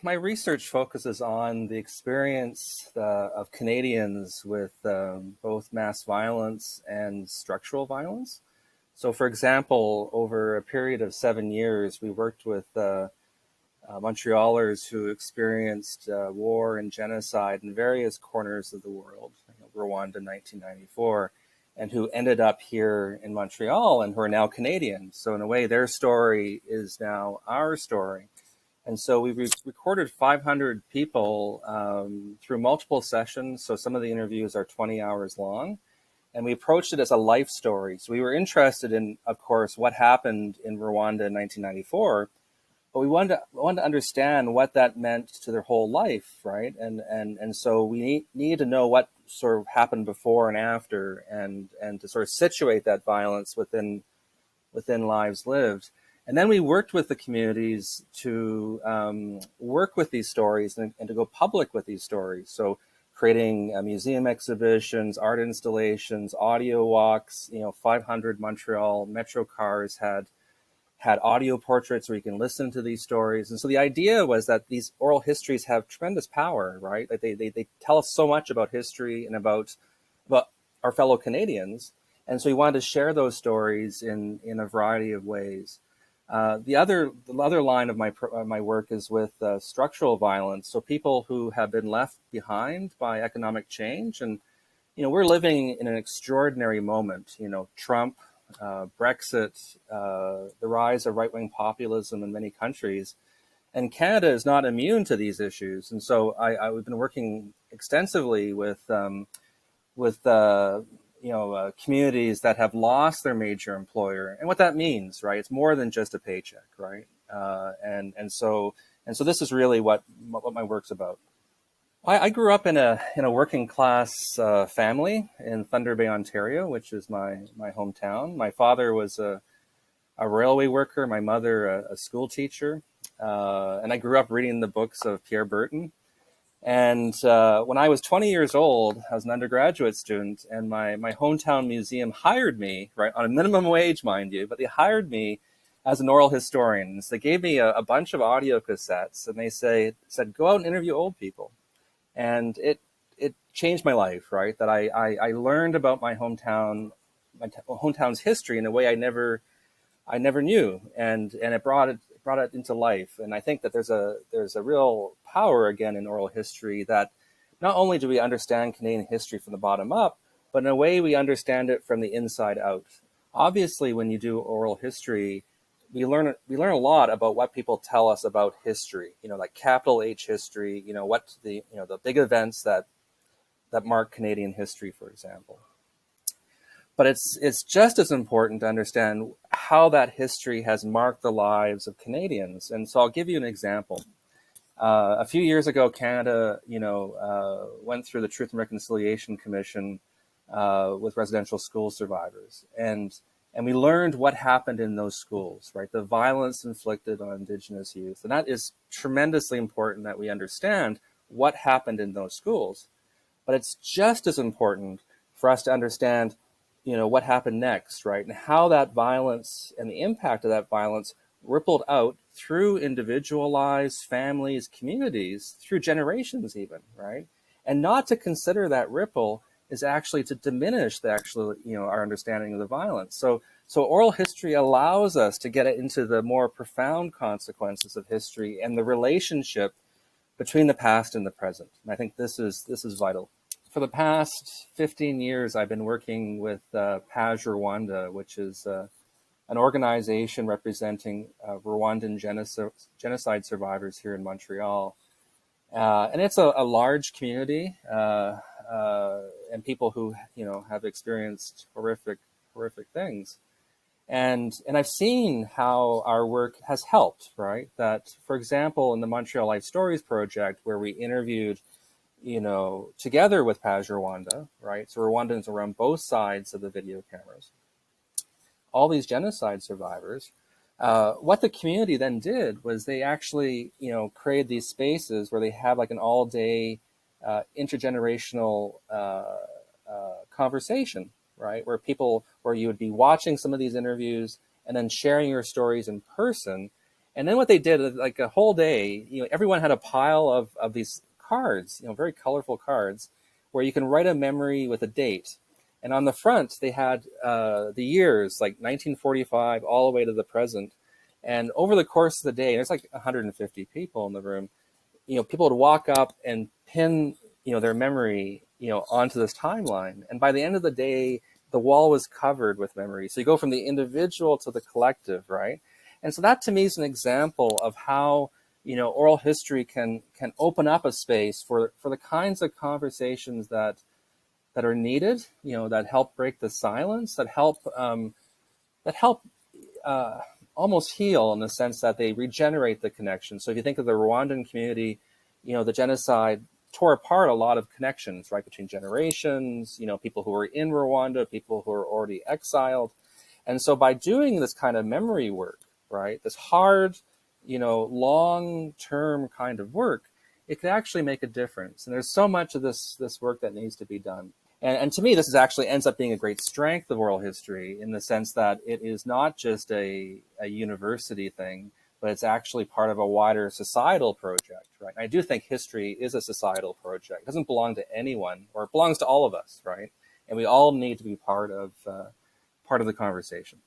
My research focuses on the experience of Canadians with both mass violence and structural violence. So, for example, over a period of 7 years, we worked with Montrealers who experienced war and genocide in various corners of the world, Rwanda in 1994, and who ended up here in Montreal and who are now Canadian. So, in a way, their story is now our story. And so we recorded 500 people through multiple sessions. So some of the interviews are 20 hours long. And we approached it as a life story. So we were interested in, of course, what happened in Rwanda in 1994, but we wanted to understand what that meant to their whole life, right? And so we need to know what sort of happened before and after, and to sort of situate that violence within lives lived. And then we worked with the communities to work with these stories and to go public with these stories. So creating museum exhibitions, art installations, audio walks. 500 Montreal Metro cars had audio portraits where you can listen to these stories. And so the idea was that these oral histories have tremendous power, right? Like they tell us so much about history and about our fellow Canadians. And so we wanted to share those stories in a variety of ways. The other line of my work is with structural violence. So people who have been left behind by economic change, and we're living in an extraordinary moment. Trump, Brexit, the rise of right-wing populism in many countries, and Canada is not immune to these issues. And so I've been working extensively with communities that have lost their major employer, and what that means, right? It's more than just a paycheck, right? And so this is really what my work's about. I grew up in a working class family in Thunder Bay, Ontario, which is my hometown. My father was a railway worker, my mother a school teacher, and I grew up reading the books of Pierre Berton. And when I was 20 years old, I was an undergraduate student, and my hometown museum hired me, right, on a minimum wage, mind you, but they hired me as an oral historian. So they gave me a bunch of audio cassettes, and they said, go out and interview old people. And it changed my life, right? That I learned about my hometown's history in a way I never knew, and it brought it into life. And I think that there's a real power again in oral history, that not only do we understand Canadian history from the bottom up, but in a way we understand it from the inside out. Obviously, when you do oral history, we learn a lot about what people tell us about history. Like capital H history. What the big events that mark Canadian history, for example. But it's just as important to understand how that history has marked the lives of Canadians. And so I'll give you an example. A few years ago, Canada, went through the Truth and Reconciliation Commission with residential school survivors, and we learned what happened in those schools, right? The violence inflicted on Indigenous youth, and that is tremendously important that we understand what happened in those schools. But it's just as important for us to understand what happened next, right? And how that violence and the impact of that violence rippled out through individualized families, communities, through generations even, right? And not to consider that ripple is actually to diminish our understanding of the violence. So oral history allows us to get into the more profound consequences of history and the relationship between the past and the present. And I think this is vital. For the past 15 years, I've been working with PAJ Rwanda, which is an organization representing Rwandan genocide survivors here in Montreal. And it's a large community and people who have experienced horrific things. And I've seen how our work has helped, right? That, for example, in the Montreal Life Stories project, where we interviewed together with PAJ Rwanda, right? So Rwandans are on both sides of the video cameras. All these genocide survivors. What the community then did was they actually, created these spaces where they have like an all-day intergenerational conversation, right? Where you would be watching some of these interviews and then sharing your stories in person. And then what they did, like a whole day, everyone had a pile of these cards, very colorful cards, where you can write a memory with a date. And on the front, they had the years, like 1945 all the way to the present. And over the course of the day, there's like 150 people in the room, people would walk up and pin, their memory, onto this timeline. And by the end of the day, the wall was covered with memory. So you go from the individual to the collective, right? And so that to me is an example of how, oral history can open up a space for the kinds of conversations that are needed, that help break the silence, that help almost heal, in the sense that they regenerate the connection. So if you think of the Rwandan community, the genocide tore apart a lot of connections, right, between generations, people who were in Rwanda, people who were already exiled. And so by doing this kind of memory work, right, this hard, long-term kind of work, it could actually make a difference. And there's so much of this work that needs to be done. And to me, this is actually ends up being a great strength of oral history, in the sense that it is not just a university thing, but it's actually part of a wider societal project, right? I do think history is a societal project. It doesn't belong to anyone, or it belongs to all of us, right? And we all need to be part of the conversation.